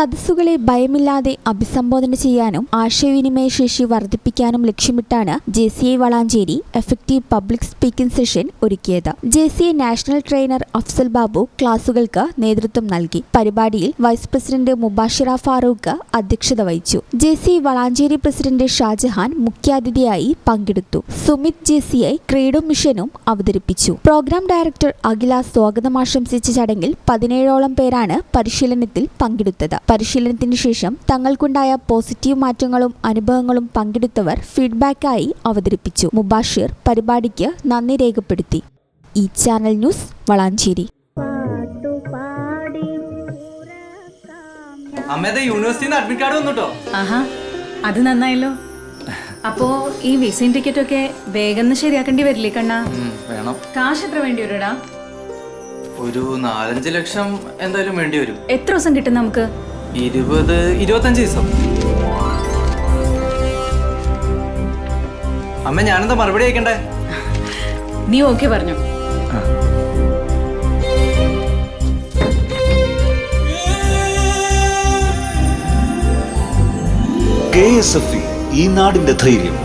സദസ്സുകളെ ഭയമില്ലാതെ അഭിസംബോധന ചെയ്യാനും ആശയവിനിമയ ശേഷി വർദ്ധിപ്പിക്കാനും ലക്ഷ്യമിട്ടാണ് JCI Valanchery effective public speaking session ഒരുക്കിയത്. JCI national trainer Afsal Babu ക്ലാസുകൾക്ക് നേതൃത്വം നൽകി. പരിപാടിയിൽ വൈസ് പ്രസിഡന്റ് മുബാഷിറ ഫാറൂഖ് അധ്യക്ഷത വഹിച്ചു. JCI വളാഞ്ചേരി പ്രസിഡന്റ് ഷാജഹാൻ മുഖ്യാതിഥിയായി പങ്കെടുത്തു. സുമിത് JCI ക്രീഡും മിഷനും അവതരിപ്പിച്ചു. പ്രോഗ്രാം ഡയറക്ടർ അഖില സ്വാഗതം ആശംസിച്ച ചടങ്ങിൽ 17ഓളം പേരാണ് പരിശീലനത്തിൽ പങ്കെടുത്തത്. പരിശീലനത്തിന് ശേഷം തങ്ങൾക്കുണ്ടായ പോസിറ്റീവ് മാറ്റങ്ങളും അനുഭവങ്ങളും പങ്കെടുത്തവർ ഫീഡ്ബാക്കായി അവതരിപ്പിച്ചു. മുബാഷിർ പരിപാടിക്ക് നന്ദി രേഖപ്പെടുത്തി. ഈ ചാനൽ ന്യൂസ് വളാഞ്ചേരി. യൂണിവേഴ്സിറ്റിയിൽ അഡ്മിറ്റ് കാർഡ് വന്നുട്ടോ. ആഹാ, അത് നന്നായല്ലോ. അപ്പോ ഈ വിസയും ടിക്കറ്റൊക്കെ വേഗം ശരിയാക്കേണ്ടി വരില്ലേ കണ്ണാ? വേണം. കാശ് എത്ര വേണ്ടി വരുടാ? ഒരു 4-5 ലക്ഷം എന്തായാലും വേണ്ടി വരും. എത്ര ദിവസം കിട്ടും നമുക്ക്? 20-25 ദിവസം. അമ്മ, ഞാനെന്താ മറുപടി അയക്കണ്ടേ? നീ ഓക്കെ പറഞ്ഞു. KSFE, ഈ നാടിന്റെ ധൈര്യം.